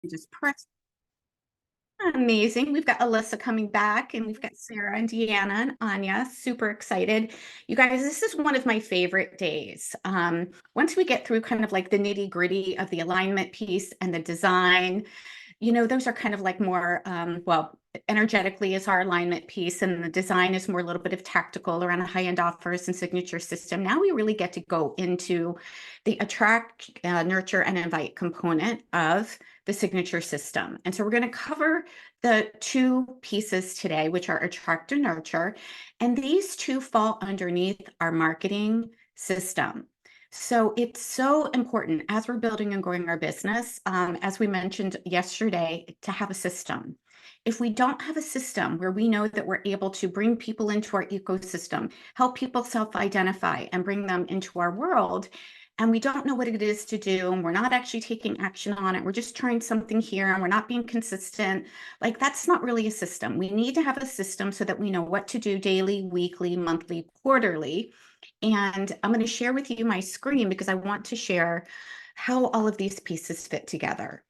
Just press. Amazing. We've got Alyssa coming back, and we've got Sarah and Deanna and Anya. Super excited. You guys, this is one of my favorite days. Once we get through kind of like the nitty-gritty of the alignment piece and the design, those are kind of like more, well, energetically is our alignment piece, and the design is more a little bit of tactical around high-end offers and signature system. Now we really get to go into the attract, nurture, and invite component of the signature system. And so we're going to cover the two pieces today, which are attract and nurture. And these two fall underneath our marketing system. So it's so important as we're building and growing our business, as we mentioned yesterday, to have a system. If we don't have a system where we know that we're able to bring people into our ecosystem, help people self-identify and bring them into our world, and we don't know what it is to do, and we're not actually taking action on it, we're just trying something here and we're not being consistent, like that's not really a system. We need to have a system so that we know what to do daily, weekly, monthly, quarterly. And I'm going to share with you my screen because I want to share how all of these pieces fit together.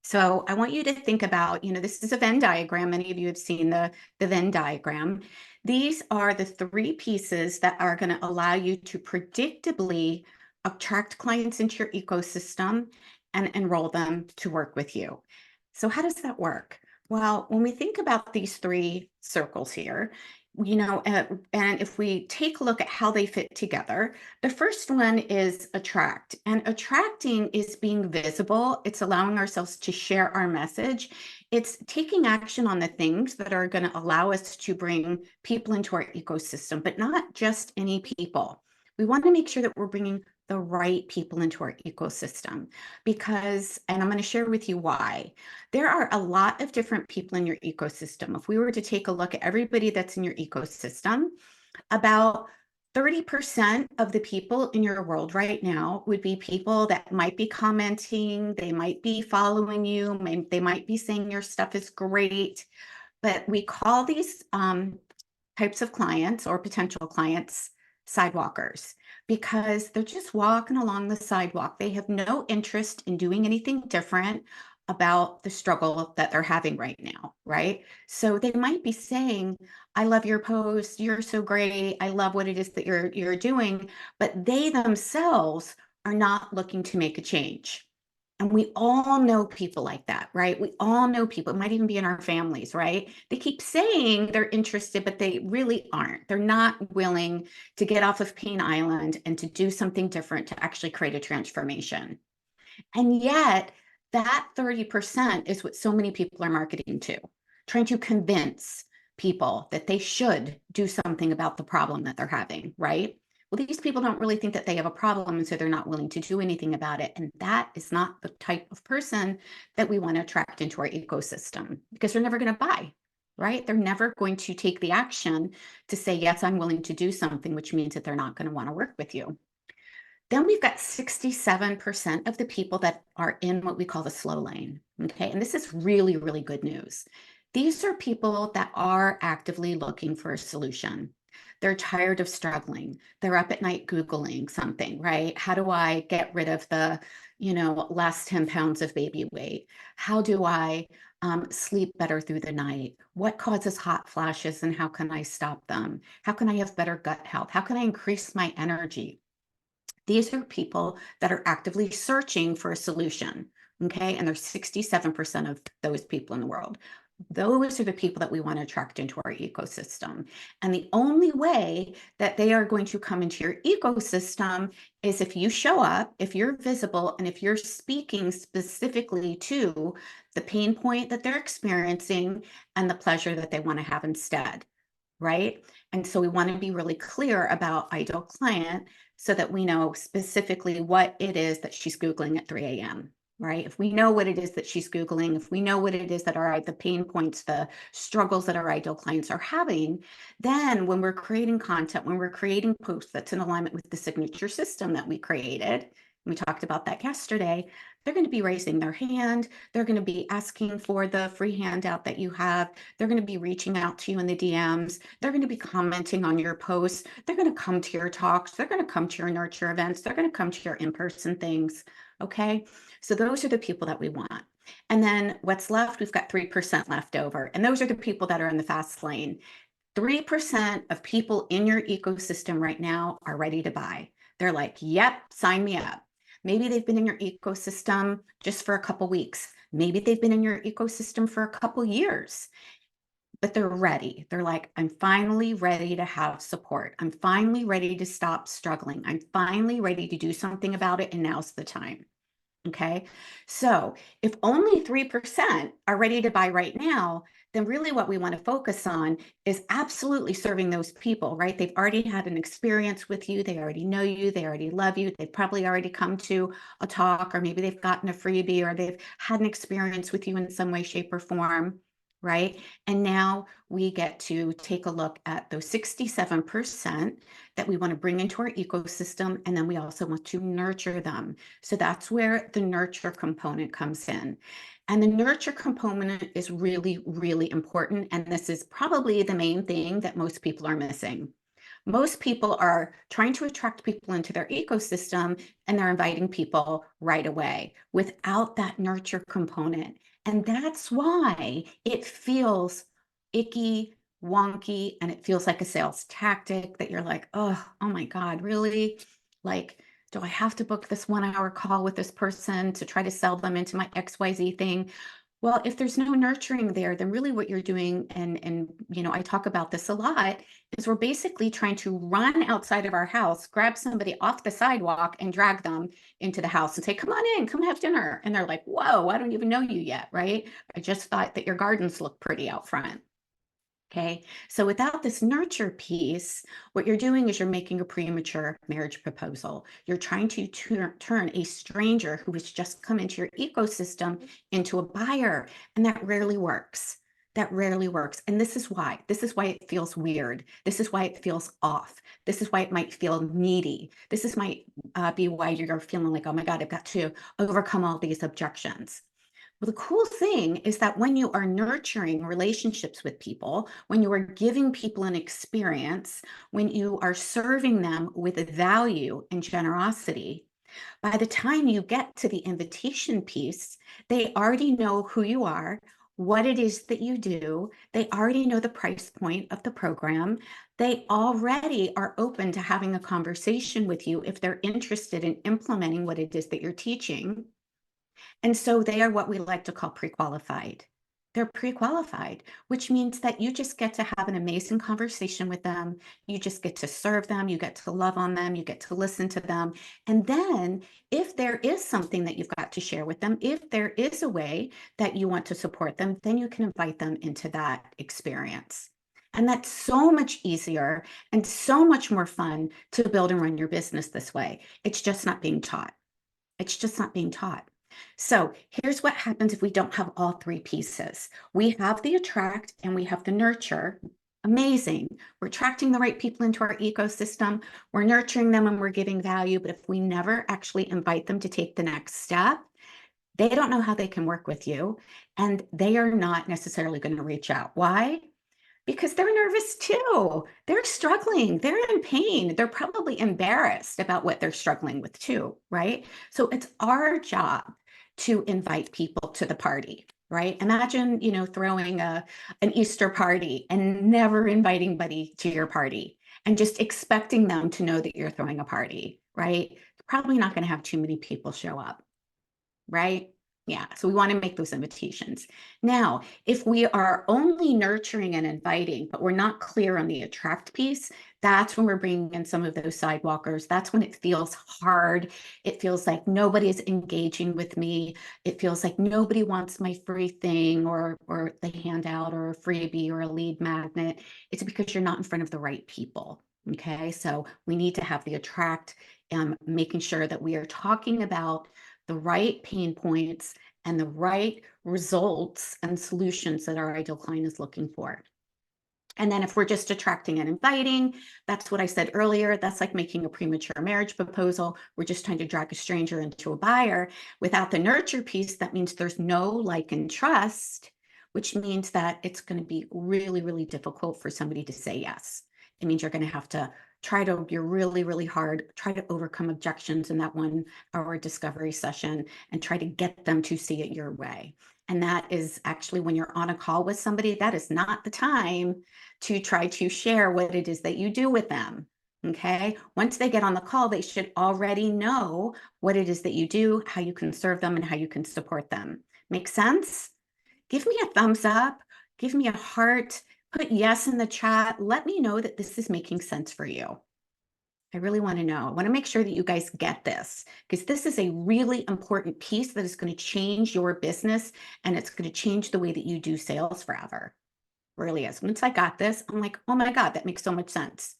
So I want you to think about, this is a Venn diagram. Many of you have seen the Venn diagram. These are the three pieces that are going to allow you to predictably attract clients into your ecosystem and enroll them to work with you. So how does that work? Well, when we think about these three circles here, and if we take a look at how they fit together, the first one is attract, and attracting is being visible. It's allowing ourselves to share our message. It's taking action on the things that are going to allow us to bring people into our ecosystem, but not just any people. We want to make sure that we're bringing the right people into our ecosystem because, and I'm going to share with you why. There are a lot of different people in your ecosystem. If we were to take a look at everybody that's in your ecosystem, about 30% of the people in your world right now would be people that might be commenting, they might be following you, they might be saying your stuff is great, but we call these types of clients or potential clients sidewalkers because they're just walking along the sidewalk. They have no interest in doing anything different about the struggle that they're having right now, right? So they might be saying, I love your post, you're so great, I love what it is that you're doing, but they themselves are not looking to make a change. And we all know people like that, right? We all know people, it might even be in our families, right? They keep saying they're interested, but they really aren't. They're not willing to get off of Pain Island and to do something different to actually create a transformation. And yet, that 30% is what so many people are marketing to, trying to convince people that they should do something about the problem that they're having, right? Well, these people don't really think that they have a problem, and so they're not willing to do anything about it. And that is not the type of person that we want to attract into our ecosystem because they're never going to buy, right? They're never going to take the action to say, yes, I'm willing to do something, which means that they're not going to want to work with you. Then we've got 67% of the people that are in what we call the slow lane. Okay. And this is really, really good news. These are people that are actively looking for a solution. They're tired of struggling. They're up at night Googling something, right? How do I get rid of the, last 10 pounds of baby weight? How do I sleep better through the night? What causes hot flashes and how can I stop them? How can I have better gut health? How can I increase my energy? These are people that are actively searching for a solution, okay? And there's 67% of those people in the world. Those are the people that we want to attract into our ecosystem. And the only way that they are going to come into your ecosystem is if you show up, if you're visible, and if you're speaking specifically to the pain point that they're experiencing and the pleasure that they want to have instead, right? And so we want to be really clear about ideal client so that we know specifically what it is that she's Googling at 3 a.m., right? If we know what it is that she's Googling, if we know what it is that are the pain points, the struggles that our ideal clients are having, then when we're creating content, when we're creating posts that's in alignment with the signature system that we created, we talked about that yesterday, they're going to be raising their hand. They're going to be asking for the free handout that you have. They're going to be reaching out to you in the DMs. They're going to be commenting on your posts. They're going to come to your talks. They're going to come to your nurture events. They're going to come to your in-person things. Okay. So those are the people that we want. And then what's left, we've got 3% left over. And those are the people that are in the fast lane. 3% of people in your ecosystem right now are ready to buy. They're like, yep, sign me up. Maybe they've been in your ecosystem just for a couple weeks. Maybe they've been in your ecosystem for a couple years, but they're ready. They're like, I'm finally ready to have support. I'm finally ready to stop struggling. I'm finally ready to do something about it. And now's the time. Okay. So if only 3% are ready to buy right now, then really what we want to focus on is absolutely serving those people, right? They've already had an experience with you. They already know you. They already love you. They've probably already come to a talk, or maybe they've gotten a freebie, or they've had an experience with you in some way, shape, or form. Right. And now we get to take a look at those 67% that we want to bring into our ecosystem. And then we also want to nurture them. So that's where the nurture component comes in. And the nurture component is really, really important. And this is probably the main thing that most people are missing. Most people are trying to attract people into their ecosystem, and they're inviting people right away without that nurture component. And that's why it feels icky, wonky, and it feels like a sales tactic that you're like, oh my God, really? Like, do I have to book this 1 hour call with this person to try to sell them into my XYZ thing? Well, if there's no nurturing there, then really what you're doing, and I talk about this a lot, is we're basically trying to run outside of our house, grab somebody off the sidewalk and drag them into the house and say, come on in, come have dinner. And they're like, whoa, I don't even know you yet, right? I just thought that your gardens look pretty out front. Okay, so without this nurture piece, what you're doing is you're making a premature marriage proposal. You're trying to turn a stranger who has just come into your ecosystem into a buyer, and that rarely works. That rarely works. And this is why. This is why it feels weird. This is why it feels off. This is why it might feel needy. This is might be why you're feeling like, oh my God, I've got to overcome all these objections. Well, the cool thing is that when you are nurturing relationships with people, when you are giving people an experience, when you are serving them with value and generosity, by the time you get to the invitation piece, they already know who you are, what it is that you do. They already know the price point of the program. They already are open to having a conversation with you if they're interested in implementing what it is that you're teaching. And so they are what we like to call pre-qualified. They're pre-qualified, which means that you just get to have an amazing conversation with them. You just get to serve them. You get to love on them. You get to listen to them. And then if there is something that you've got to share with them, if there is a way that you want to support them, then you can invite them into that experience. And that's so much easier and so much more fun to build and run your business this way. It's just not being taught. It's just not being taught. So here's what happens if we don't have all three pieces. We have the attract and we have the nurture. Amazing. We're attracting the right people into our ecosystem. We're nurturing them and we're giving value. But if we never actually invite them to take the next step, they don't know how they can work with you. And they are not necessarily going to reach out. Why? Because they're nervous too. They're struggling. They're in pain. They're probably embarrassed about what they're struggling with too, right? So it's our job to invite people to the party, right? Imagine, throwing an Easter party and never inviting anybody to your party and just expecting them to know that you're throwing a party, right? Probably not going to have too many people show up, right? Yeah, so we want to make those invitations. Now, if we are only nurturing and inviting, but we're not clear on the attract piece, that's when we're bringing in some of those sidewalkers. That's when it feels hard. It feels like nobody is engaging with me. It feels like nobody wants my free thing or the handout or a freebie or a lead magnet. It's because you're not in front of the right people. Okay, so we need to have the attract, making sure that we are talking about the right pain points and the right results and solutions that our ideal client is looking for. And then if we're just attracting and inviting, that's what I said earlier. That's like making a premature marriage proposal. We're just trying to drag a stranger into a buyer. Without the nurture piece, that means there's no like and trust, which means that it's going to be really, really difficult for somebody to say yes. It means you're going to have to you're really, really hard, try to overcome objections in that 1 hour discovery session and try to get them to see it your way. And that is actually when you're on a call with somebody, that is not the time to try to share what it is that you do with them. Okay. Once they get on the call, they should already know what it is that you do, how you can serve them, and how you can support them. Make sense? Give me a thumbs up, give me a heart, put yes in the chat. Let me know that this is making sense for you. I really want to know. I want to make sure that you guys get this because this is a really important piece that is going to change your business and it's going to change the way that you do sales forever. Really is. Once I got this, I'm like, oh my God, that makes so much sense.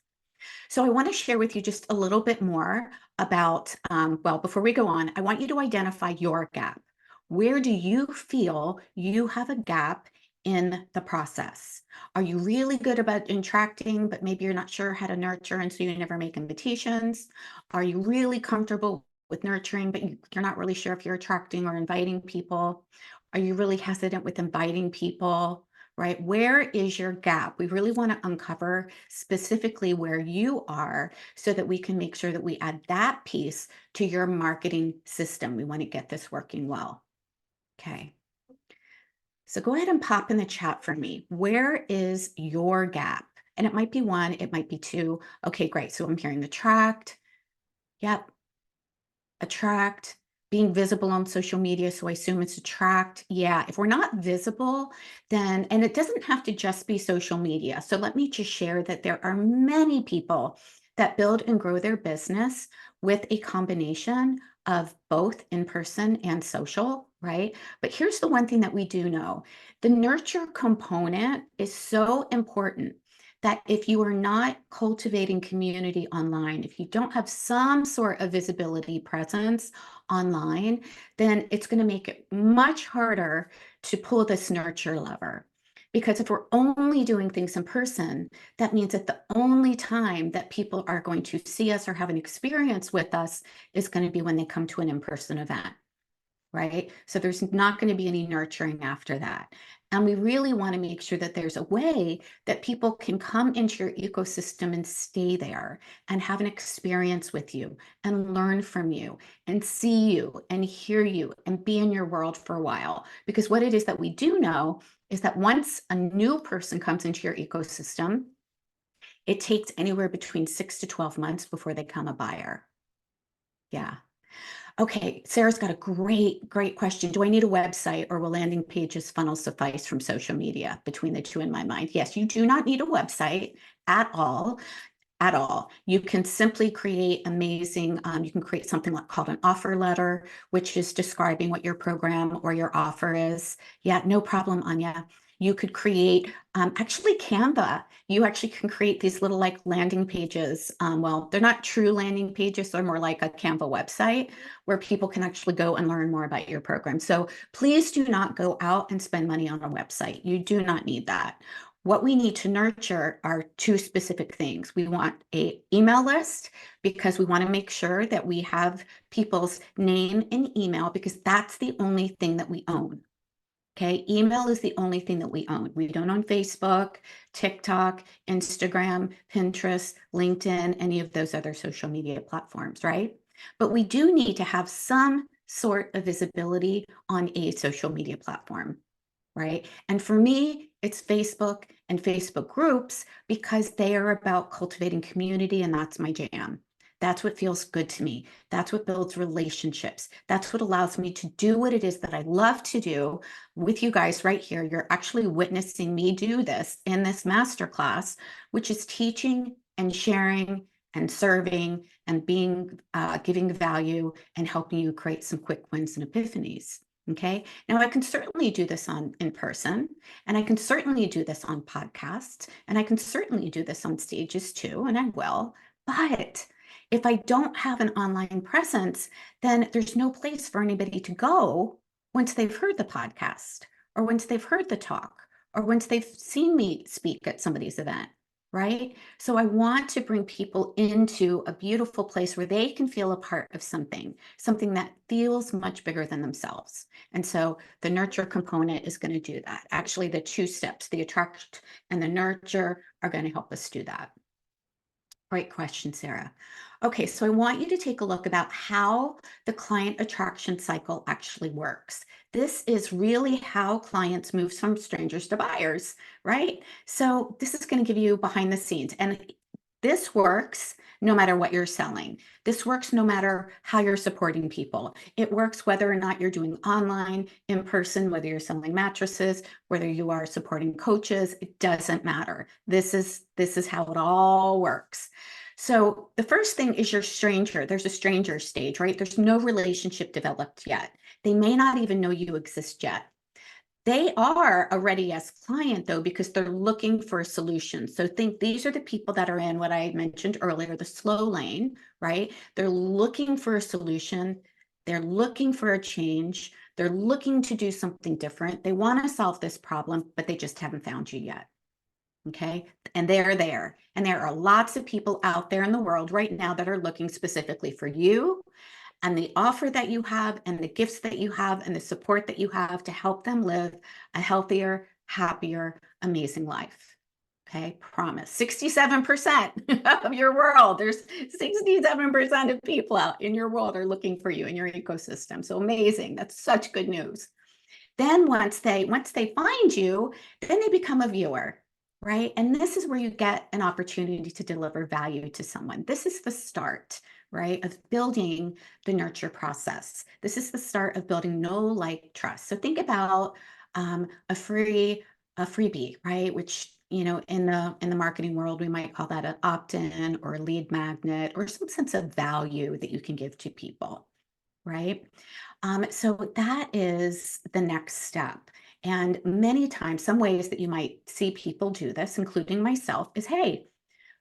So I want to share with you just a little bit more about, well, before we go on, I want you to identify your gap. Where do you feel you have a gap in the process? Are you really good about attracting, but maybe you're not sure how to nurture, and so you never make invitations? Are you really comfortable with nurturing, but you're not really sure if you're attracting or inviting people? Are you really hesitant with inviting people? Right? Where is your gap? We really want to uncover specifically where you are so that we can make sure that we add that piece to your marketing system. We want to get this working well. Okay. So go ahead and pop in the chat for me. Where is your gap? And it might be 1, it might be 2. Okay, great. So I'm hearing attract. Yep. Attract, being visible on social media. So I assume it's attract. Yeah, if we're not visible, then, and it doesn't have to just be social media. So let me just share that there are many people that build and grow their business with a combination of both in person and social, right? But here's the one thing that we do know. The nurture component is so important that if you are not cultivating community online, if you don't have some sort of visibility presence online, then it's going to make it much harder to pull this nurture lever. Because if we're only doing things in person, that means that the only time that people are going to see us or have an experience with us is going to be when they come to an in-person event. Right? So there's not going to be any nurturing after that. And we really want to make sure that there's a way that people can come into your ecosystem and stay there and have an experience with you and learn from you and see you and hear you and be in your world for a while. Because what it is that we do know is that once a new person comes into your ecosystem, it takes anywhere between 6 to 12 months before they become a buyer. Yeah. Okay, Sarah's got a great question. Do I need a website or will landing pages funnel suffice from social media? Between the two in my mind, yes, you do not need a website at all. At all. You can simply create amazing, you can create something called an offer letter, which is describing what your program or your offer is. Yeah, no problem, Anya. You could create, actually Canva, you actually can create these little like landing pages. Well, they're not true landing pages, they're more like a Canva website where people can actually go and learn more about your program. So please do not go out and spend money on a website. You do not need that. What we need to nurture are 2 specific things. We want an email list because we want to make sure that we have people's name and email because that's the only thing that we own. Okay, email is the only thing that we own. We don't own Facebook, TikTok, Instagram, Pinterest, LinkedIn, any of those other social media platforms, right? But we do need to have some sort of visibility on a social media platform, right? And for me, it's Facebook and Facebook groups because they are about cultivating community, and that's my jam. That's what feels good to me. That's what builds relationships. That's what allows me to do what it is that I love to do with you guys right here. You're actually witnessing me do this in this masterclass, which is teaching and sharing and serving and being giving value and helping you create some quick wins and epiphanies. Okay. Now I can certainly do this in person, and I can certainly do this on podcasts, and I can certainly do this on stages too, and I will. But if I don't have an online presence, then there's no place for anybody to go once they've heard the podcast or once they've heard the talk or once they've seen me speak at somebody's event. Right? So I want to bring people into a beautiful place where they can feel a part of something that feels much bigger than themselves. And so the nurture component is going to do that. Actually, the 2 steps, the attract and the nurture, are going to help us do that. Great question, Sarah. Okay, so I want you to take a look about how the client attraction cycle actually works. This is really how clients move from strangers to buyers, right? So this is going to give you behind the scenes. And this works no matter what you're selling. This works no matter how you're supporting people. It works whether or not you're doing online, in person, whether you're selling mattresses, whether you are supporting coaches, it doesn't matter. This is how it all works. So the first thing is your stranger. There's a stranger stage, right? There's no relationship developed yet. They may not even know you exist yet. They are a ready yes client though, because they're looking for a solution. So think these are the people that are in what I mentioned earlier, the slow lane, right? They're looking for a solution. They're looking for a change. They're looking to do something different. They want to solve this problem, but they just haven't found you yet. Okay. And they're there. And there are lots of people out there in the world right now that are looking specifically for you and the offer that you have and the gifts that you have and the support that you have to help them live a healthier, happier, amazing life. Okay, promise. 67% of your world, there's 67% of people out in your world are looking for you in your ecosystem. So amazing. That's such good news. Then once they find you, then they become a viewer, right? And this is where you get an opportunity to deliver value to someone. This is the start, right, of building the nurture process. This is the start of building know, like, trust. So think about a freebie, right? Which in the marketing world, we might call that an opt-in or a lead magnet or some sense of value that you can give to people, right? So that is the next step. And many times, some ways that you might see people do this, including myself, is hey,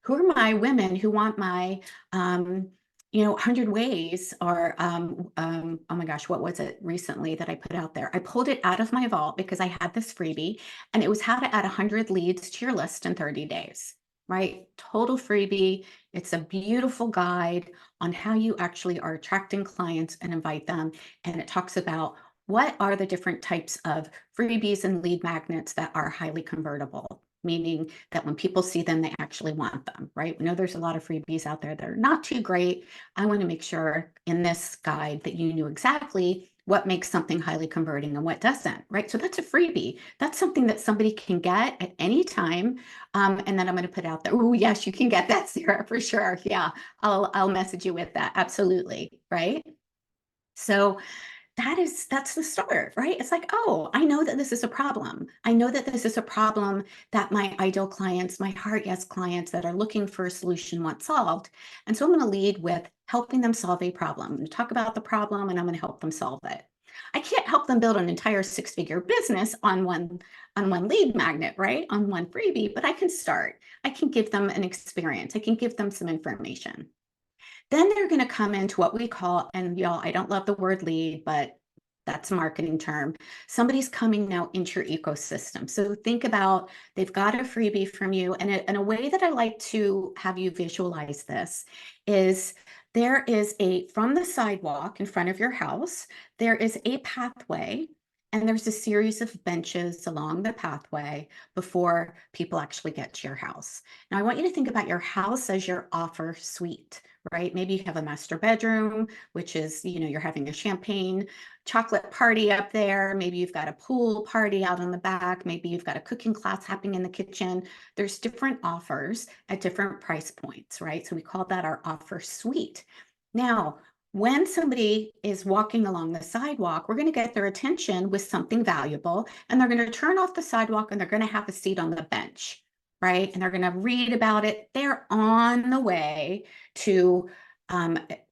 who are my women who want my 100 ways or oh my gosh, what was it recently that I put out there? I pulled it out of my vault because I had this freebie and it was how to add 100 leads to your list in 30 days, right? Total freebie. It's a beautiful guide on how you actually are attracting clients and invite them. And it talks about what are the different types of freebies and lead magnets that are highly convertible, meaning that when people see them, they actually want them, right? We know there's a lot of freebies out there that are not too great. I want to make sure in this guide that you knew exactly what makes something highly converting and what doesn't, right? So that's a freebie. That's something that somebody can get at any time. And then I'm going to put out there, oh, yes, you can get that, Sarah, for sure. Yeah, I'll message you with that. Absolutely, right? So that's the start, right? It's like, oh, I know that this is a problem. I know that this is a problem that my ideal clients, my heart yes clients that are looking for a solution want solved. And so I'm going to lead with helping them solve a problem. I'm going to talk about the problem and I'm going to help them solve it. I can't help them build an entire six-figure business on one lead magnet, right? On one freebie, but I can start. I can give them an experience. I can give them some information. Then they're going to come into what we call, and y'all, I don't love the word lead, but that's a marketing term. Somebody's coming now into your ecosystem. So think about they've got a freebie from you. And a way that I like to have you visualize this is there is from the sidewalk in front of your house, there is a pathway. And there's a series of benches along the pathway before people actually get to your house. Now, I want you to think about your house as your offer suite, right? Maybe you have a master bedroom, which is, you're having a champagne chocolate party up there. Maybe you've got a pool party out on the back. Maybe you've got a cooking class happening in the kitchen. There's different offers at different price points, right? So we call that our offer suite. Now, when somebody is walking along the sidewalk, we're going to get their attention with something valuable, and they're going to turn off the sidewalk and they're going to have a seat on the bench, right? And they're going to read about it. They're on the way to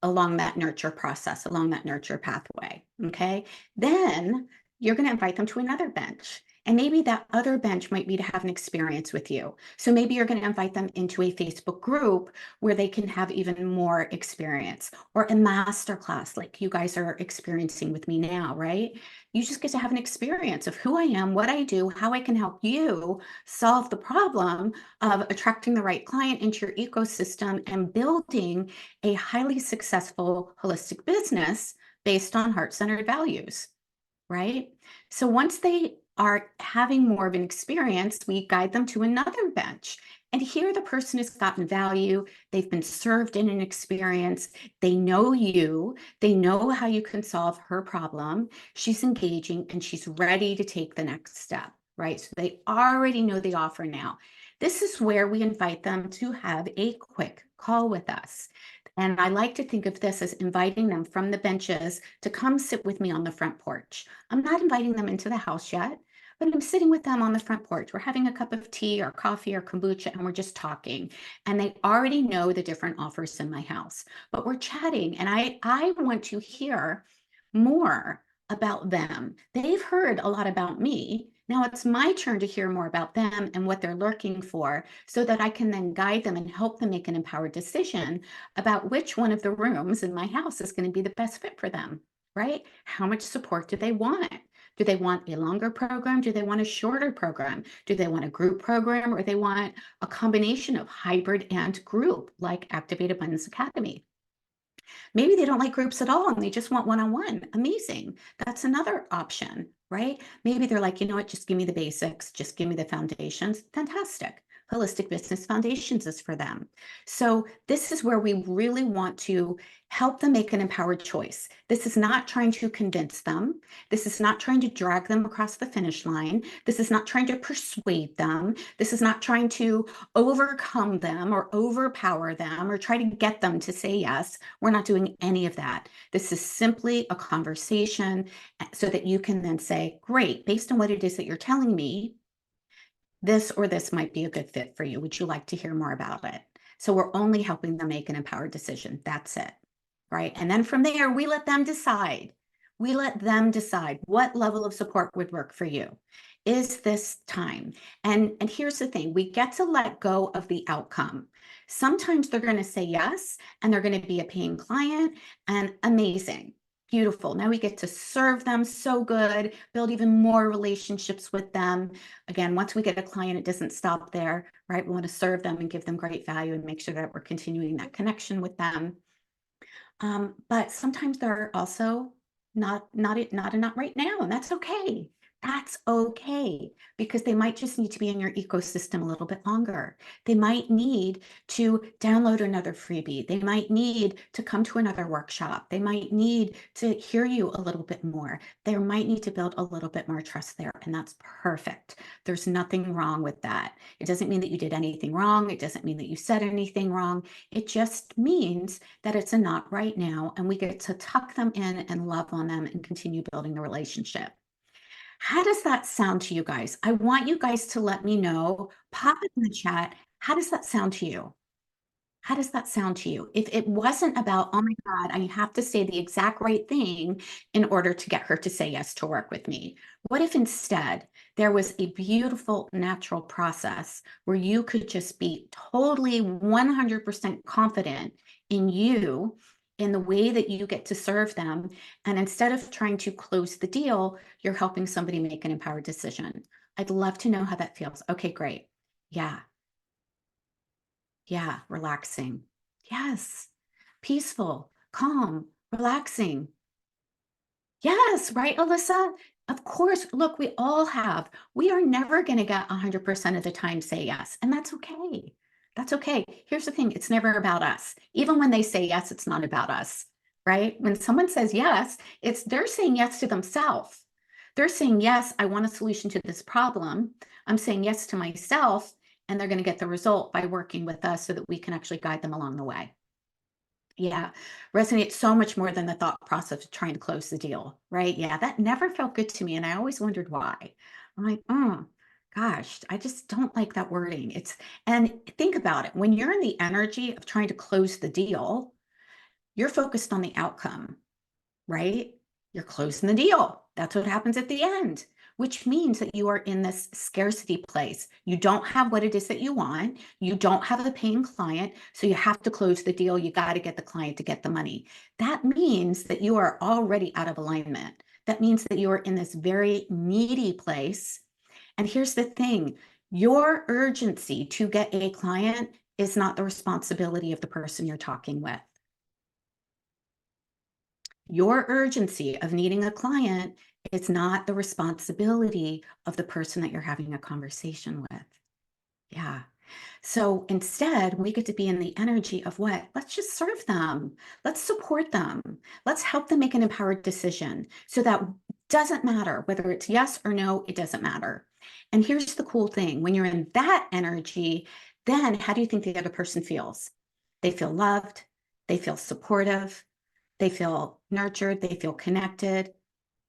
along that nurture process, along that nurture pathway. Okay. Then you're going to invite them to another bench. And maybe that other bench might be to have an experience with you. So maybe you're going to invite them into a Facebook group where they can have even more experience, or a master class like you guys are experiencing with me now, right? You just get to have an experience of who I am, what I do, how I can help you solve the problem of attracting the right client into your ecosystem and building a highly successful holistic business based on heart-centered values, right? So once they are having more of an experience, we guide them to another bench. And here the person has gotten value. They've been served in an experience. They know you. They know how you can solve her problem. She's engaging and she's ready to take the next step, right? So they already know the offer now. This is where we invite them to have a quick call with us. And I like to think of this as inviting them from the benches to come sit with me on the front porch. I'm not inviting them into the house yet, but I'm sitting with them on the front porch. We're having a cup of tea or coffee or kombucha, and we're just talking. And they already know the different offers in my house, but we're chatting. And I want to hear more about them. They've heard a lot about me. Now it's my turn to hear more about them and what they're looking for so that I can then guide them and help them make an empowered decision about which one of the rooms in my house is going to be the best fit for them, right? How much support do they want? Do they want a longer program? Do they want a shorter program? Do they want a group program, or they want a combination of hybrid and group like Activate Abundance Academy? Maybe they don't like groups at all and they just want one-on-one. Amazing. That's another option, right? Maybe they're like, you know what, just give me the basics, just give me the foundations. Fantastic. Holistic Business Foundations is for them. So this is where we really want to help them make an empowered choice. This is not trying to convince them. This is not trying to drag them across the finish line. This is not trying to persuade them. This is not trying to overcome them or overpower them or try to get them to say yes. We're not doing any of that. This is simply a conversation so that you can then say, great, based on what it is that you're telling me, this or this might be a good fit for you. Would you like to hear more about it? So we're only helping them make an empowered decision. That's it, right? And then from there, we let them decide. We let them decide what level of support would work for you. Is this time? And here's the thing, we get to let go of the outcome. Sometimes they're going to say yes, and they're going to be a paying client, and amazing. Beautiful. Now we get to serve them so good, build even more relationships with them. Again, once we get a client, it doesn't stop there, right? We want to serve them and give them great value and make sure that we're continuing that connection with them. But sometimes they're also not right now, and that's okay. That's okay, because they might just need to be in your ecosystem a little bit longer. They might need to download another freebie. They might need to come to another workshop. They might need to hear you a little bit more. They might need to build a little bit more trust there, and that's perfect. There's nothing wrong with that. It doesn't mean that you did anything wrong. It doesn't mean that you said anything wrong. It just means that it's a not right now, and we get to tuck them in and love on them and continue building the relationship. How does that sound to you guys? I want you guys to let me know. Pop it in the chat. How does that sound to you? How does that sound to you? If it wasn't about, oh my God, I have to say the exact right thing in order to get her to say yes to work with me. What if instead there was a beautiful natural process where you could just be totally 100% confident in you, in the way that you get to serve them. And instead of trying to close the deal, you're helping somebody make an empowered decision. I'd love to know how that feels. Okay, great. Yeah. Yeah, relaxing. Yes. Peaceful, calm, relaxing. Yes, right, Alyssa? Of course, look, we all have. We are never going to get 100% of the time say yes, and that's okay. That's okay. Here's the thing, it's never about us. Even when they say yes, it's not about us, right? When someone says yes, they're saying yes to themselves. They're saying, yes, I want a solution to this problem. I'm saying yes to myself, and they're going to get the result by working with us so that we can actually guide them along the way. Yeah, resonates so much more than the thought process of trying to close the deal, right? Yeah, that never felt good to me, and I always wondered why. I'm like, oh, gosh, I just don't like that wording. And think about it. When you're in the energy of trying to close the deal, you're focused on the outcome, right? You're closing the deal. That's what happens at the end, which means that you are in this scarcity place. You don't have what it is that you want. You don't have a paying client. So you have to close the deal. You got to get the client to get the money. That means that you are already out of alignment. That means that you are in this very needy place. And here's the thing, your urgency to get a client is not the responsibility of the person you're talking with. Your urgency of needing a client is not the responsibility of the person that you're having a conversation with. Yeah. So instead, we get to be in the energy of what? Let's just serve them. Let's support them. Let's help them make an empowered decision so that doesn't matter whether it's yes or no, it doesn't matter. And here's the cool thing when you're in that energy, then how do you think the other person feels? They feel loved, they feel supportive, they feel nurtured, they feel connected,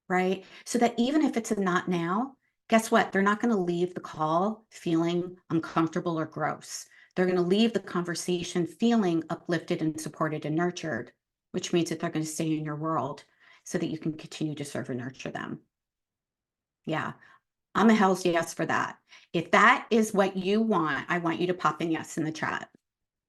right? So that even if it's a not now, guess what? They're not going to leave the call feeling uncomfortable or gross. They're going to leave the conversation feeling uplifted and supported and nurtured, which means that they're going to stay in your world so that you can continue to serve and nurture them. Yeah, I'm a hell's yes for that. If that is what you want, I want you to pop in yes in the chat.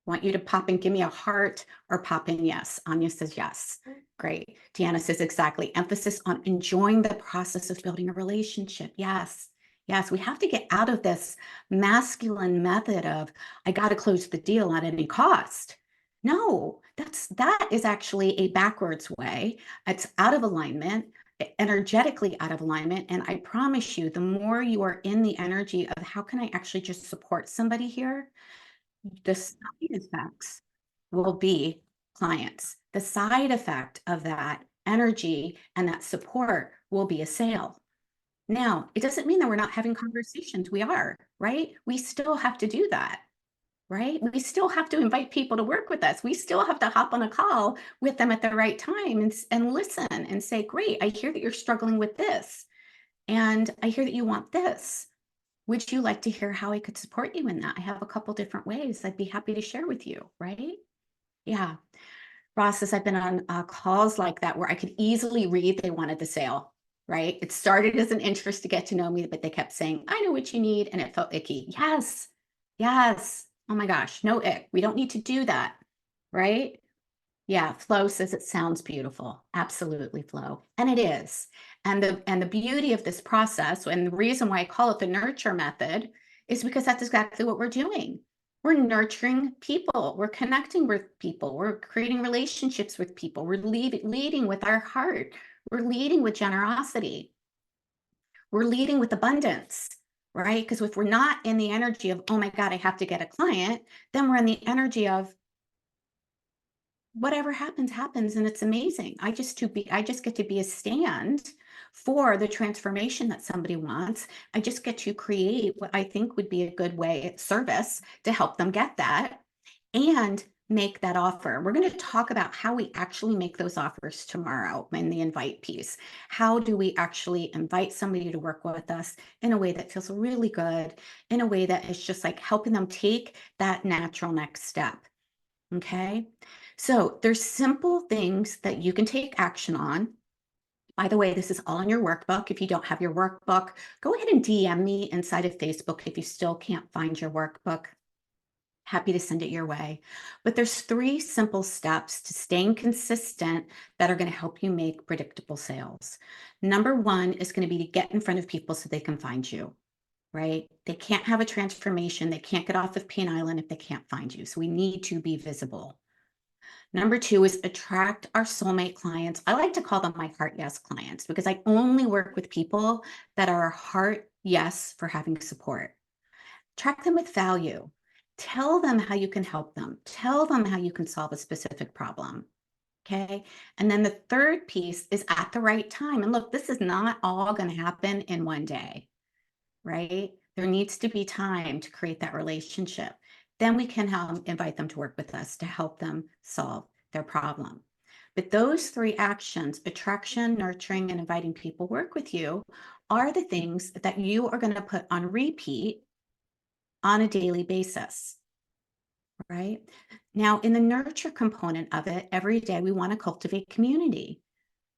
Want you to pop in, give me a heart or pop in yes. Anya says yes. Great. Deanna says exactly. Emphasis on enjoying the process of building a relationship. Yes. Yes, we have to get out of this masculine method of I got to close the deal at any cost. No, that is actually a backwards way. It's out of alignment, energetically out of alignment. And I promise you, the more you are in the energy of how can I actually just support somebody here, the side effects will be clients. The side effect of that energy and that support will be a sale. Now, it doesn't mean that we're not having conversations. We are, right? We still have to do that, right? We still have to invite people to work with us. We still have to hop on a call with them at the right time and listen and say, great, I hear that you're struggling with this. And I hear that you want this. Would you like to hear how I could support you in that? I have a couple different ways I'd be happy to share with you, right? Yeah. Ross says I've been on calls like that where I could easily read they wanted the sale, right? It started as an interest to get to know me, but they kept saying, I know what you need. And it felt icky. Yes. Yes. Oh my gosh. No ick. We don't need to do that, right? Yeah, Flo says it sounds beautiful. Absolutely, Flo. And it is. And the beauty of this process, and the reason why I call it the nurture method, is because that's exactly what we're doing. We're nurturing people. We're connecting with people. We're creating relationships with people. We're leading with our heart. We're leading with generosity. We're leading with abundance, right? Because if we're not in the energy of, oh my God, I have to get a client, then we're in the energy of, whatever happens happens and it's amazing. I just get to be a stand for the transformation that somebody wants. I just get to create what I think would be a good way service to help them get that and make that offer. We're going to talk about how we actually make those offers tomorrow in the invite piece. How do we actually invite somebody to work with us in a way that feels really good, in a way that is just like helping them take that natural next step. Okay. So there's simple things that you can take action on. By the way, this is all in your workbook. If you don't have your workbook, go ahead and DM me inside of Facebook if you still can't find your workbook. Happy to send it your way. But there's 3 simple steps to staying consistent that are going to help you make predictable sales. Number 1 is going to be to get in front of people so they can find you, right? They can't have a transformation. They can't get off of Pain Island if they can't find you. So we need to be visible. Number 2 is attract our soulmate clients. I like to call them my heart yes clients because I only work with people that are heart yes for having support. Attract them with value. Tell them how you can help them. Tell them how you can solve a specific problem. Okay. And then the third piece is at the right time. And look, this is not all going to happen in one day, right? There needs to be time to create that relationship. Then we can invite them to work with us to help them solve their problem. But those 3 actions, attraction, nurturing, and inviting people work with you, are the things that you are going to put on repeat on a daily basis, right? Now, in the nurture component of it, every day we want to cultivate community.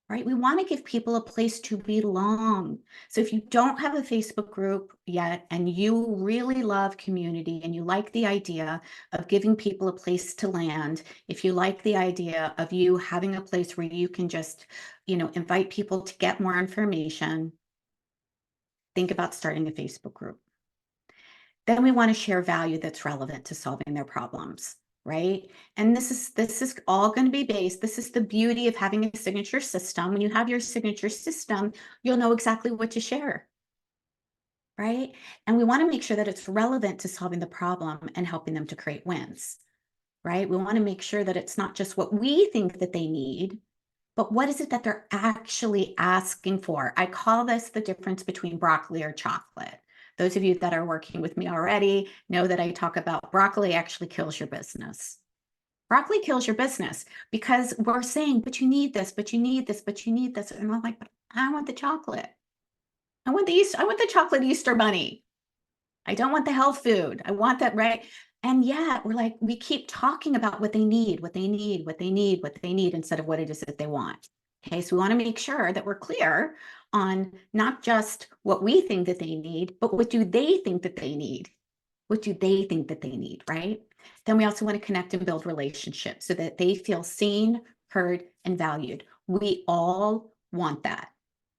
Right? We want to give people a place to belong. So if you don't have a Facebook group yet and you really love community and you like the idea of giving people a place to land, if you like the idea of you having a place where you can just, invite people to get more information, think about starting a Facebook group. Then we want to share value that's relevant to solving their problems. Right. And this is all going to be based. This is the beauty of having a signature system. When you have your signature system, you'll know exactly what to share. right? And we want to make sure that it's relevant to solving the problem and helping them to create wins, right? We want to make sure that it's not just what we think that they need, but what is it that they're actually asking for? I call this the difference between broccoli or chocolate. Those of you that are working with me already know that I talk about broccoli actually kills your business. Broccoli kills your business because we're saying, but you need this, but you need this, but you need this. And I'm like, but I want the chocolate. I want the chocolate Easter bunny. I don't want the health food. I want that, right? And yet we're like, we keep talking about what they need, what they need, what they need, what they need, instead of what it is that they want. Okay, so we want to make sure that we're clear on not just what we think that they need, but what do they think that they need? What do they think that they need, right? Then we also want to connect and build relationships so that they feel seen, heard, and valued. We all want that.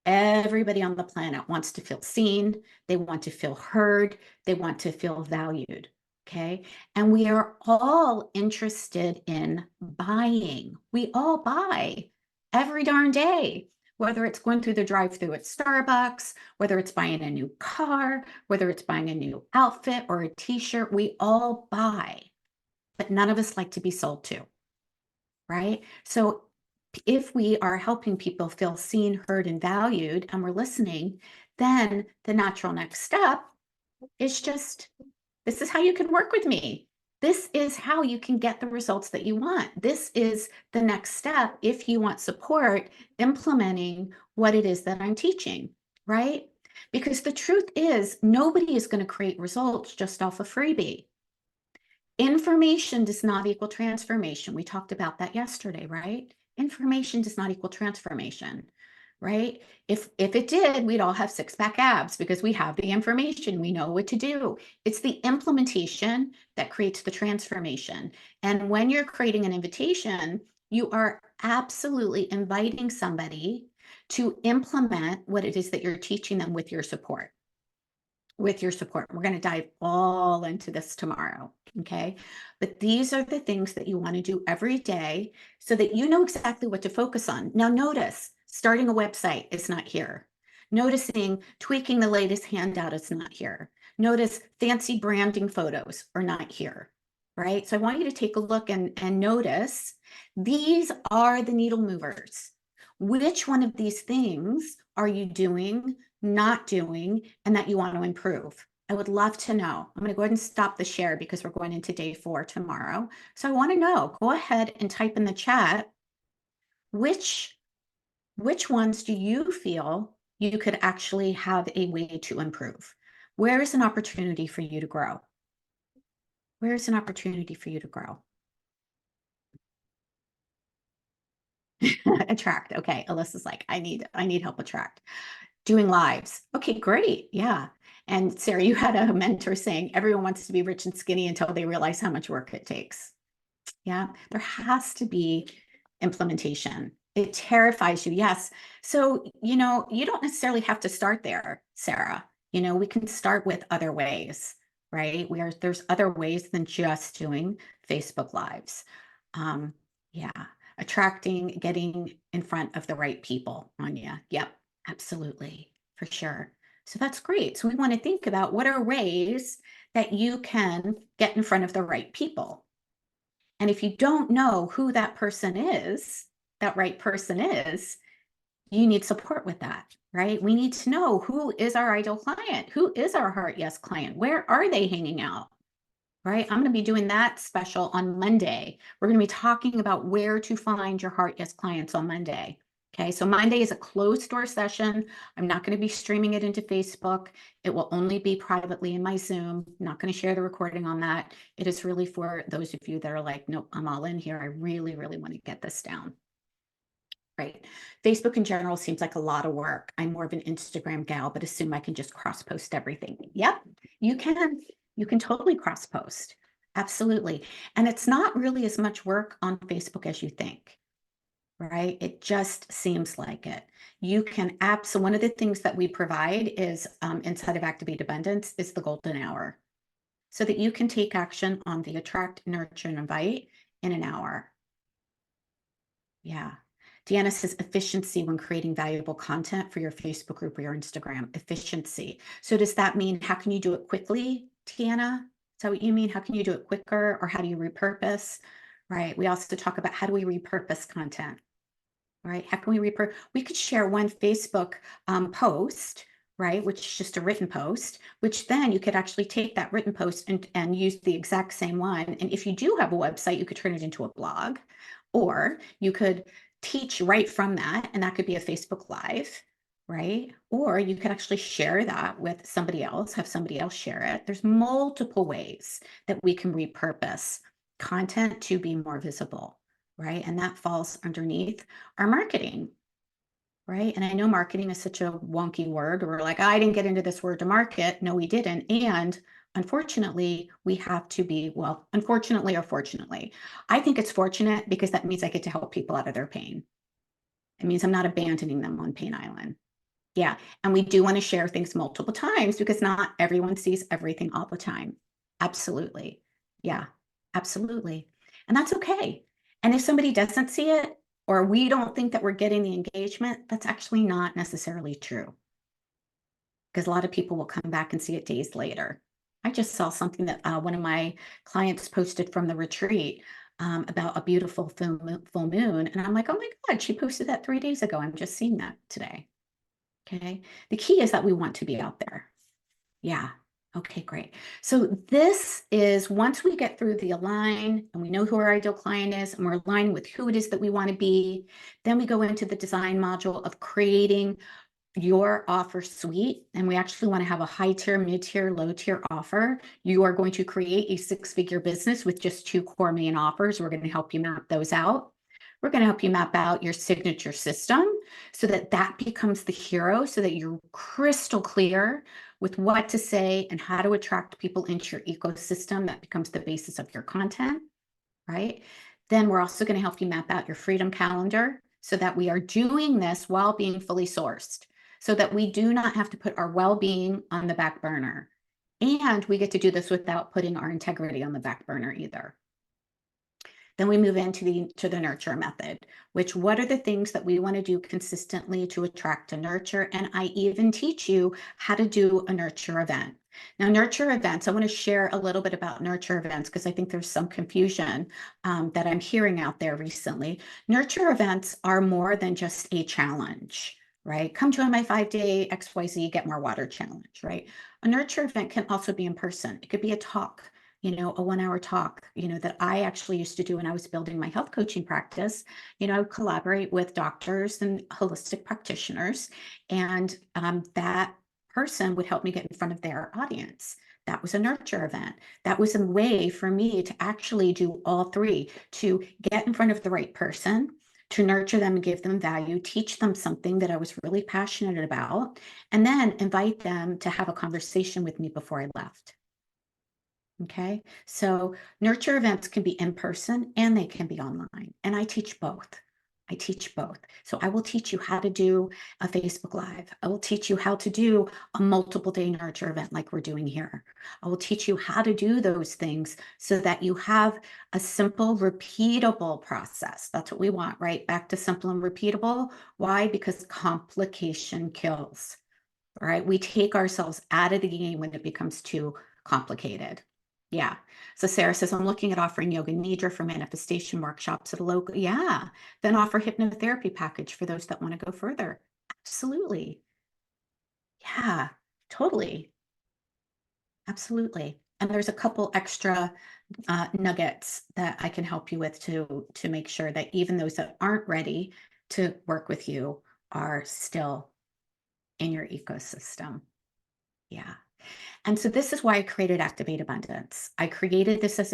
Everybody on the planet wants to feel seen, they want to feel heard, they want to feel valued. Okay. And we are all interested in buying. We all buy every darn day, whether it's going through the drive-through at Starbucks, whether it's buying a new car, whether it's buying a new outfit or a t-shirt, we all buy, but none of us like to be sold to, right? So if we are helping people feel seen, heard, and valued, and we're listening, then the natural next step is just, this is how you can work with me. This is how you can get the results that you want. This is the next step if you want support implementing what it is that I'm teaching, right? Because the truth is, nobody is going to create results just off a freebie. Information does not equal transformation. We talked about that yesterday, right? Information does not equal transformation, right? If it did, we'd all have six-pack abs because we have the information, we know what to do. It's the implementation that creates the transformation. And when you're creating an invitation, you are absolutely inviting somebody to implement what it is that you're teaching them with your support. With your support. We're going to dive all into this tomorrow. Okay. But these are the things that you want to do every day so that you know exactly what to focus on. Now, notice starting a website is not here. Noticing tweaking the latest handout is not here. Notice fancy branding photos are not here. Right. So I want you to take a look and notice these are the needle movers. Which one of these things are you doing, not doing, and that you want to improve? I would love to know. I'm going to go ahead and stop the share because we're going into day 4 tomorrow. So I want to know, go ahead and type in the chat, which ones do you feel you could actually have a way to improve? Where is an opportunity for you to grow? Where is an opportunity for you to grow? Attract. Okay. Alyssa's like, I need help attract. Doing lives. Okay, great. Yeah. And Sarah, you had a mentor saying everyone wants to be rich and skinny until they realize how much work it takes. Yeah. There has to be implementation. It terrifies you. Yes. So, you don't necessarily have to start there, Sarah. We can start with other ways, right? There's other ways than just doing Facebook Lives. Yeah. Attracting, getting in front of the right people, Anya. Yep. Absolutely, for sure. So that's great. So we want to think about what are ways that you can get in front of the right people. And if you don't know who that person is, that right person is, you need support with that, right? We need to know who is our ideal client, who is our Heart Yes client, where are they hanging out, right? I'm going to be doing that special on Monday. We're going to be talking about where to find your Heart Yes clients on Monday. Okay, so Monday is a closed door session. I'm not going to be streaming it into Facebook. It will only be privately in my Zoom. I'm not going to share the recording on that. It is really for those of you that are like, nope, I'm all in here. I really, really want to get this down. Right. Facebook in general seems like a lot of work. I'm more of an Instagram gal, but assume I can just cross post everything. Yep, you can. You can totally cross post. Absolutely. And it's not really as much work on Facebook as you think, right? It just seems like it. You can so one of the things that we provide is inside of Activate Abundance is the golden hour so that you can take action on the attract, nurture, and invite in an hour. Yeah. Deanna says efficiency when creating valuable content for your Facebook group or your Instagram. Efficiency. So does that mean how can you do it quickly, Deanna? Is that what you mean? How can you do it quicker, or how do you repurpose? Right. We also talk about how do we repurpose content, right? How can we repurpose? We could share one Facebook post, right, which is just a written post, which then you could actually take that written post and use the exact same one. And if you do have a website, you could turn it into a blog, or you could teach right from that, and that could be a Facebook Live, right? Or you could actually share that with somebody else, have somebody else share it. There's multiple ways that we can repurpose content to be more visible, right? And that falls underneath our marketing, right? And I know marketing is such a wonky word. We're like, I didn't get into this word to market. No, we didn't. And unfortunately, we have to be, well, unfortunately or fortunately, I think it's fortunate because that means I get to help people out of their pain. It means I'm not abandoning them on Pain Island. Yeah. And we do want to share things multiple times because not everyone sees everything all the time. Absolutely. Yeah, absolutely. And that's okay. And if somebody doesn't see it, or we don't think that we're getting the engagement, that's actually not necessarily true. Because a lot of people will come back and see it days later. I just saw something that one of my clients posted from the retreat about a beautiful full moon. And I'm like, oh my God, she posted that 3 days ago. I'm just seeing that today. Okay. The key is that we want to be out there. Yeah. Okay, great. So this is once we get through the align and we know who our ideal client is and we're aligned with who it is that we want to be, then we go into the design module of creating your offer suite. And we actually want to have a high tier, mid tier, low tier offer. You are going to create a 6-figure business with just 2 core main offers. We're going to help you map those out. We're going to help you map out your signature system so that that becomes the hero, so that you're crystal clear with what to say and how to attract people into your ecosystem. That becomes the basis of your content, right? Then we're also going to help you map out your freedom calendar so that we are doing this while being fully sourced, so that we do not have to put our well-being on the back burner. And we get to do this without putting our integrity on the back burner either. Then we move into the nurture method, which what are the things that we want to do consistently to attract a nurture? And I even teach you how to do a nurture event. Now, nurture events, I want to share a little bit about nurture events because I think there's some confusion that I'm hearing out there recently. Nurture events are more than just a challenge, right? Come join my 5-day XYZ Get More Water challenge, right? A nurture event can also be in person. It could be a talk, a 1-hour talk, that I actually used to do when I was building my health coaching practice. I would collaborate with doctors and holistic practitioners, and that person would help me get in front of their audience. That was a nurture event. That was a way for me to actually do all 3, to get in front of the right person, to nurture them and give them value, teach them something that I was really passionate about, and then invite them to have a conversation with me before I left. Okay, so nurture events can be in person and they can be online. And I teach both. I teach both. So I will teach you how to do a Facebook Live. I will teach you how to do a multiple day nurture event like we're doing here. I will teach you how to do those things so that you have a simple, repeatable process. That's what we want, right? Back to simple and repeatable. Why? Because complication kills, right? We take ourselves out of the game when it becomes too complicated. Yeah. So Sarah says, I'm looking at offering yoga nidra for manifestation workshops at a local. Yeah. Then offer hypnotherapy package for those that want to go further. Absolutely. Yeah, totally. Absolutely. And there's a couple extra nuggets that I can help you with to make sure that even those that aren't ready to work with you are still in your ecosystem. Yeah. And so this is why I created Activate Abundance. I created this as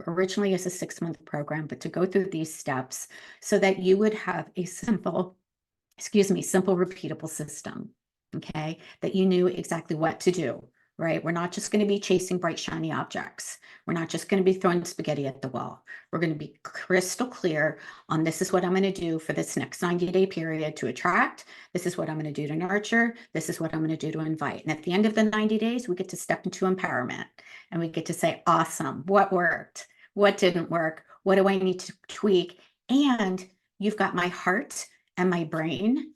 originally as a 6-month program, but to go through these steps so that you would have a simple, repeatable system, okay? That you knew exactly what to do, right? We're not just going to be chasing bright, shiny objects. We're not just going to be throwing spaghetti at the wall. We're going to be crystal clear on this is what I'm going to do for this next 90-day period to attract. This is what I'm going to do to nurture. This is what I'm going to do to invite. And at the end of the 90 days, we get to step into empowerment and we get to say, awesome, what worked? What didn't work? What do I need to tweak? And you've got my heart and my brain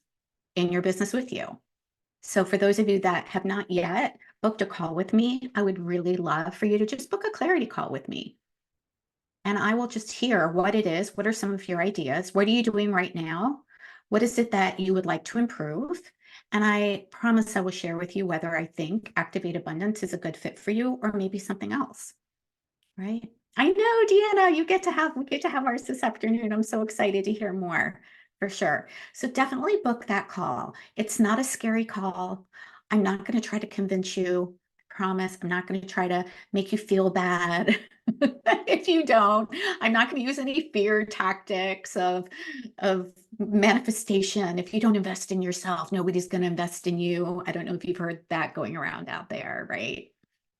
in your business with you. So for those of you that have not yet booked a call with me, I would really love for you to just book a clarity call with me. And I will just hear what it is. What are some of your ideas? What are you doing right now? What is it that you would like to improve? And I promise I will share with you whether I think Activate Abundance is a good fit for you or maybe something else, right? I know, Deanna, we get to have ours this afternoon. I'm so excited to hear more for sure. So definitely book that call. It's not a scary call. I'm not going to try to convince you. I promise. I'm not going to try to make you feel bad if you don't. I'm not going to use any fear tactics of manifestation. If you don't invest in yourself, nobody's going to invest in you. I don't know if you've heard that going around out there, right?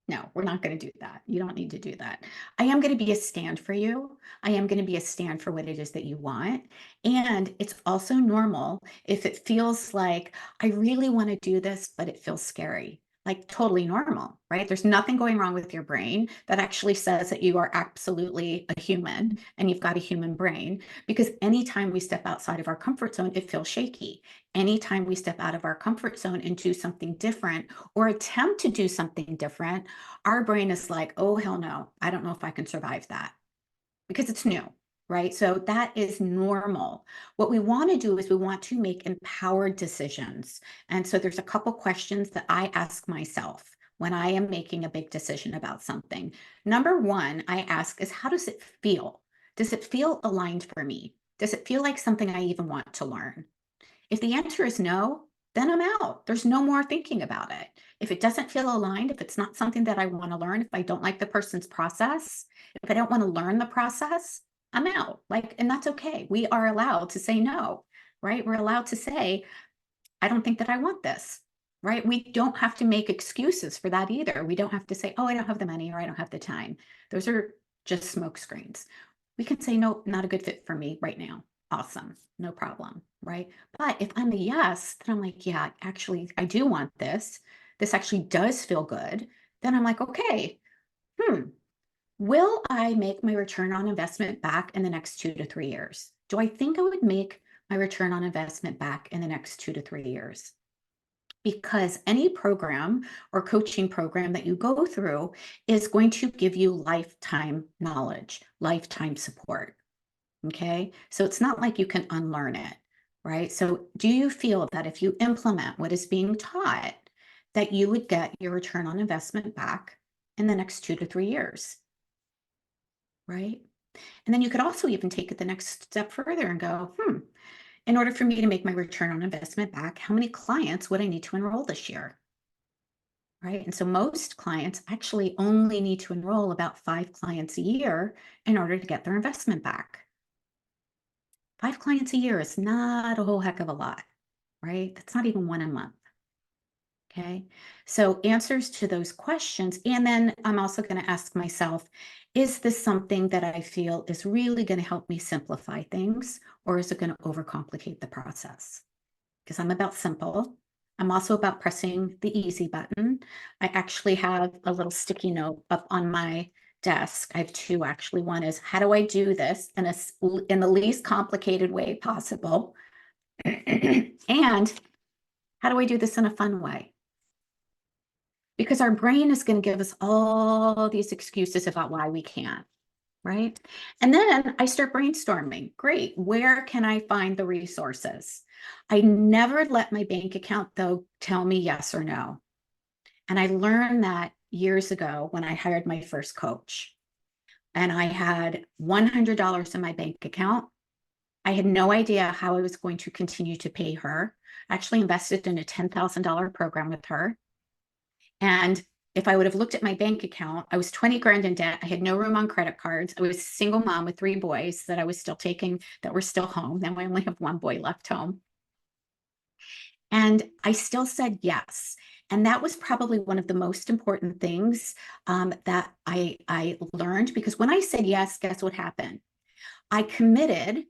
No, we're not going to do that. You don't need to do that. I am going to be a stand for you. I am going to be a stand for what it is that you want. And it's also normal if it feels like I really want to do this, but it feels scary. Like totally normal, right? There's nothing going wrong with your brain that actually says that you are absolutely a human and you've got a human brain. Because anytime we step outside of our comfort zone, it feels shaky. Anytime we step out of our comfort zone and do something different or attempt to do something different, our brain is like, oh, hell no, I don't know if I can survive that because it's new, right? So that is normal. What we want to do is we want to make empowered decisions. And so there's a couple questions that I ask myself when I am making a big decision about something. Number one, I ask is, how does it feel? Does it feel aligned for me? Does it feel like something I even want to learn? If the answer is no, then I'm out. There's no more thinking about it. If it doesn't feel aligned, if it's not something that I want to learn, if I don't like the person's process, if I don't want to learn the process, I'm out. Like, and that's okay. We are allowed to say no, right? We're allowed to say, I don't think that I want this, right? We don't have to make excuses for that either. We don't have to say, oh, I don't have the money or I don't have the time. Those are just smoke screens. We can say, no, not a good fit for me right now. Awesome. No problem. Right. But if I'm a yes, then I'm like, yeah, actually, I do want this. This actually does feel good. Then I'm like, okay, will I make my return on investment back in the next 2 to 3 years? Do I think I would make my return on investment back in the next 2 to 3 years? Because any program or coaching program that you go through is going to give you lifetime knowledge, lifetime support. Okay. So it's not like you can unlearn it, right? So do you feel that if you implement what is being taught, that you would get your return on investment back in the next 2 to 3 years, right? And then you could also even take it the next step further and go, in order for me to make my return on investment back, how many clients would I need to enroll this year? Right. And so most clients actually only need to enroll about 5 clients a year in order to get their investment back. 5 clients a year is not a whole heck of a lot, right? That's not even one a month. Okay. So answers to those questions. And then I'm also going to ask myself, is this something that I feel is really going to help me simplify things, or is it going to overcomplicate the process? Because I'm about simple. I'm also about pressing the easy button. I actually have a little sticky note up on my desk. I have two actually. One is, how do I do this in the least complicated way possible? And how do I do this in a fun way? Because our brain is going to give us all these excuses about why we can't, right? And then I start brainstorming. Great. Where can I find the resources? I never let my bank account, though, tell me yes or no. And I learned that years ago when I hired my first coach. And I had $100 in my bank account. I had no idea how I was going to continue to pay her. I actually invested in a $10,000 program with her. And if I would have looked at my bank account, I was 20 grand in debt. I had no room on credit cards. I was a single mom with 3 boys that I was still taking that were still home. Then we only have 1 boy left home. And I still said yes. And that was probably one of the most important things that I learned, because when I said yes, guess what happened? I committed.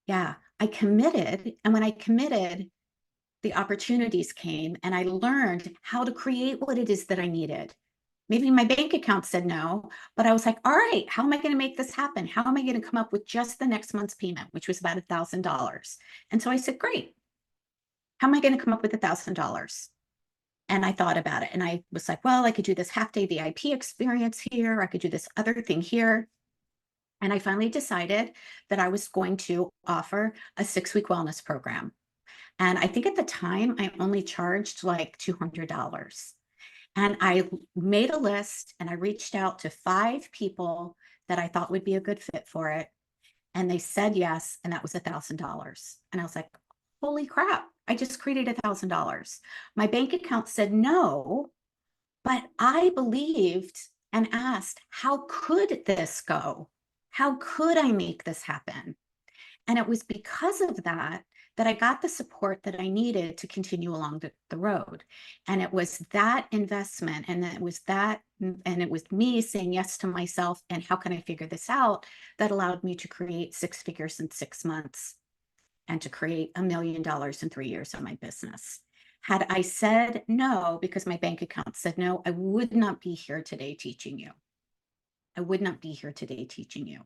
Yeah, I committed. And when I committed, the opportunities came and I learned how to create what it is that I needed. Maybe my bank account said no, but I was like, all right, how am I going to make this happen? How am I going to come up with just the next month's payment, which was about $1,000? And so I said, great. How am I going to come up with $1,000? And I thought about it and I was like, well, I could do this half day VIP experience here. I could do this other thing here. And I finally decided that I was going to offer a 6-week wellness program. And I think at the time I only charged like $200. And I made a list and I reached out to 5 people that I thought would be a good fit for it. And they said yes. And that was $1,000. And I was like, holy crap, I just created $1,000. My bank account said no, but I believed and asked, how could this go? How could I make this happen? And it was because of that that I got the support that I needed to continue along the road. And it was that investment, and it was that, and it was me saying yes to myself and how can I figure this out, that allowed me to create 6 figures in 6 months and to create $1 million in 3 years of my business. Had I said no, because my bank account said no, I would not be here today teaching you. I would not be here today teaching you.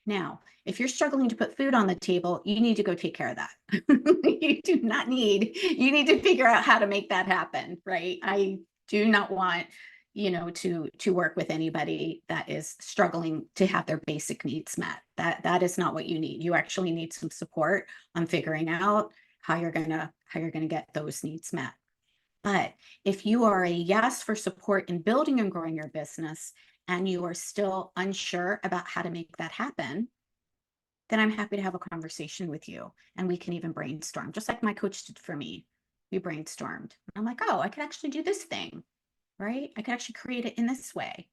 Now, if you're struggling to put food on the table, you need to go take care of that. You need to figure out how to make that happen, right? I do not want, to work with anybody that is struggling to have their basic needs met. That is not what you need. You actually need some support on figuring out how you're gonna get those needs met. But if you are a yes for support in building and growing your business, and you are still unsure about how to make that happen, then I'm happy to have a conversation with you and we can even brainstorm, just like my coach did for me. We brainstormed. I'm like, oh, I could actually do this thing, right? I could actually create it in this way,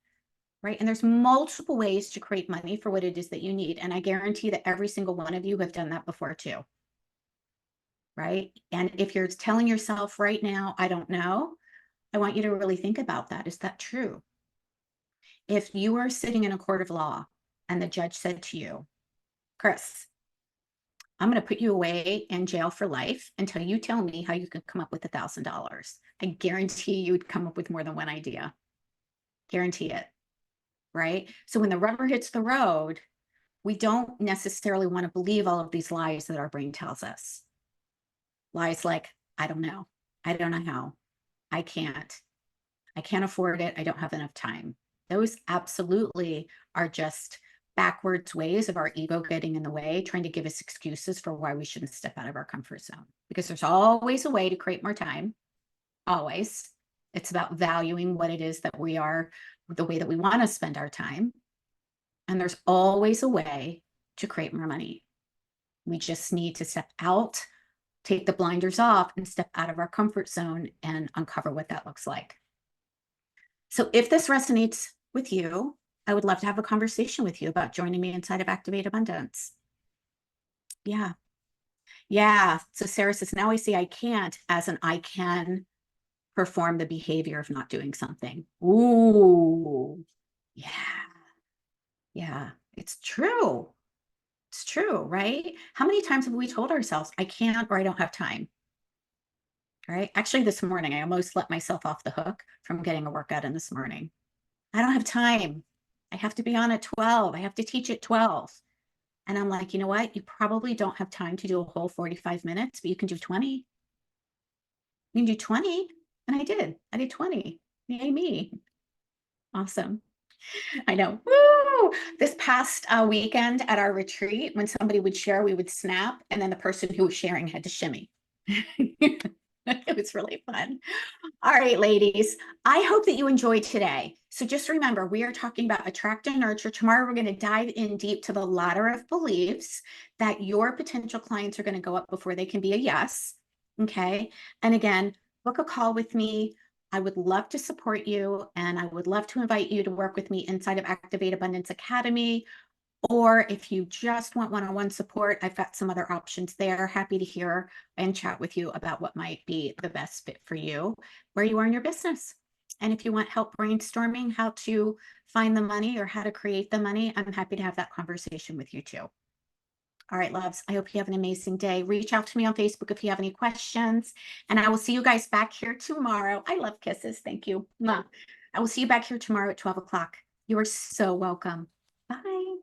right? And there's multiple ways to create money for what it is that you need. And I guarantee that every single one of you have done that before too, right? And if you're telling yourself right now, I don't know, I want you to really think about that. Is that true? If you are sitting in a court of law and the judge said to you, Chris, I'm going to put you away in jail for life until you tell me how you can come up with $1,000. I guarantee you would come up with more than one idea. Guarantee it. Right? So when the rubber hits the road, we don't necessarily want to believe all of these lies that our brain tells us. Lies like, I don't know. I don't know how. I can't afford it. I don't have enough time. Those absolutely are just backwards ways of our ego getting in the way, trying to give us excuses for why we shouldn't step out of our comfort zone. Because there's always a way to create more time. Always. It's about valuing what it is that we are, the way that we want to spend our time. And there's always a way to create more money. We just need to step out, take the blinders off, and step out of our comfort zone and uncover what that looks like. So if this resonates with you, I would love to have a conversation with you about joining me inside of Activate Abundance. Yeah. Yeah. So Sarah says, now I see I can't as an I can perform the behavior of not doing something. Ooh. Yeah. Yeah. It's true. It's true, right? How many times have we told ourselves, I can't or I don't have time? Right? Actually, this morning, I almost let myself off the hook from getting a workout in this morning. I don't have time. I have to be on at 12. I have to teach at 12. And I'm like, you know what? You probably don't have time to do a whole 45 minutes, but you can do 20. You can do 20. And I did. I did 20. Yay, me. Awesome. I know. Woo! This past weekend at our retreat, when somebody would share, we would snap, and then the person who was sharing had to shimmy. It was really fun. All right, ladies, I hope that you enjoyed today. So just remember, we are talking about attract and nurture. Tomorrow, we're going to dive in deep to the ladder of beliefs that your potential clients are going to go up before they can be a yes. Okay. And again, book a call with me. I would love to support you, and I would love to invite you to work with me inside of Activate Abundance Academy. Or if you just want one-on-one support, I've got some other options there. Happy to hear and chat with you about what might be the best fit for you, where you are in your business. And if you want help brainstorming how to find the money or how to create the money, I'm happy to have that conversation with you too. All right, loves, I hope you have an amazing day. Reach out to me on Facebook if you have any questions, and I will see you guys back here tomorrow. I love kisses. Thank you. Mwah. I will see you back here tomorrow at 12 o'clock. You are so welcome. Bye.